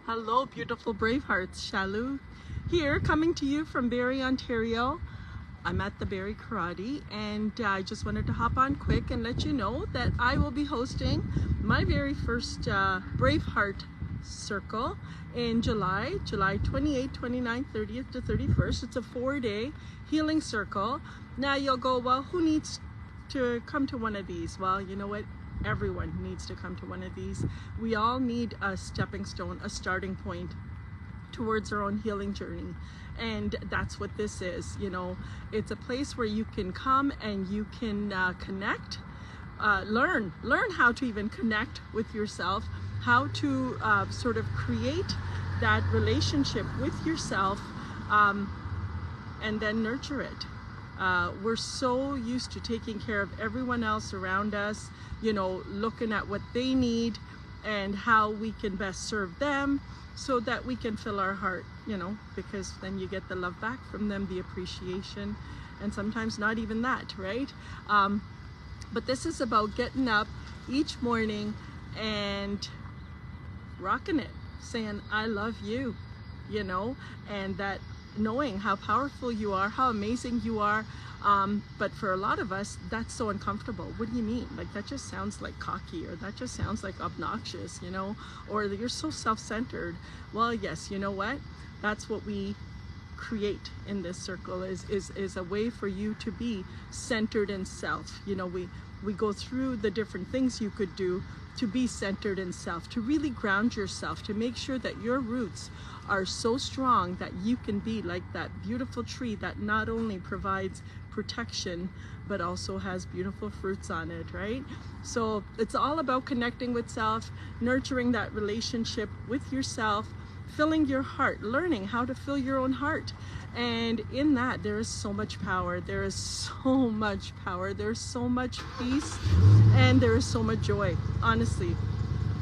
Hello, beautiful BraveHearts. Shalu here, coming to you from Barrie, Ontario. I'm at the Barrie Karate, and I just wanted to hop on quick and let you know that I will be hosting my very first BraveHeart Circle in July 28th, 29th, 30th to 31st. It's a 4-day healing circle. Now you'll go, well, who needs to come to one of these? Well, you know what? Everyone needs to come to one of these. We all need a stepping stone, a starting point towards our own healing journey. And that's what this is. You know, it's a place where you can come and you can connect, learn how to even connect with yourself, how to sort of create that relationship with yourself, and then nurture it. We're so used to taking care of everyone else around us, you know, looking at what they need and how we can best serve them so that we can fill our heart, you know, because then you get the love back from them, the appreciation, and sometimes not even that, right? But this is about getting up each morning and rocking it, saying, I love you, you know, and that knowing how powerful you are, how amazing you are. But for a lot of us, that's so uncomfortable. What do you mean? Like, that just sounds like cocky, or that just sounds like obnoxious, you know, or you're so self-centered. Well, yes, you know what? That's what we create in this circle is a way for you to be centered in self. You know, we go through the different things you could do to be centered in self, to really ground yourself, to make sure that your roots are so strong that you can be like that beautiful tree that not only provides protection but also has beautiful fruits on it, right? So it's all about connecting with self, nurturing that relationship with yourself, filling your heart, learning how to fill your own heart. And in that, there is so much power. There is so much power. There's so much peace, and there is so much joy. Honestly,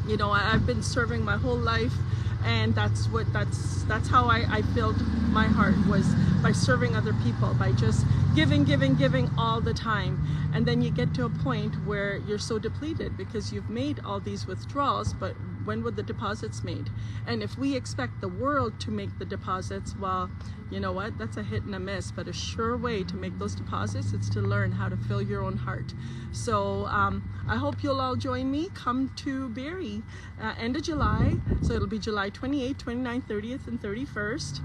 you know, I've been serving my whole life, and that's how I filled my heart, was by serving other people, by just giving all the time. And then you get to a point where you're so depleted because you've made all these withdrawals, but when were the deposits made? And if we expect the world to make the deposits, well, you know what? That's a hit and a miss. But a sure way to make those deposits is to learn how to fill your own heart. So I hope you'll all join me. Come to Barrie, end of July. So it'll be July 28th, 29th, 30th, and 31st.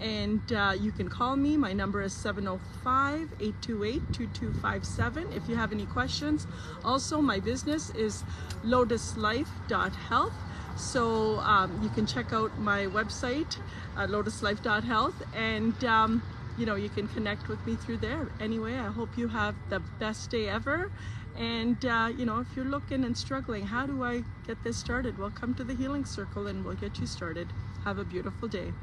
And you can call me. My number is 705-828-2257 if you have any questions. Also, my business is lotuslife.health. So you can check out my website, lotuslife.health, and you know, you can connect with me through there. Anyway, I hope you have the best day ever. And you know, if you're looking and struggling, how do I get this started? Well, come to the Healing Circle and we'll get you started. Have a beautiful day.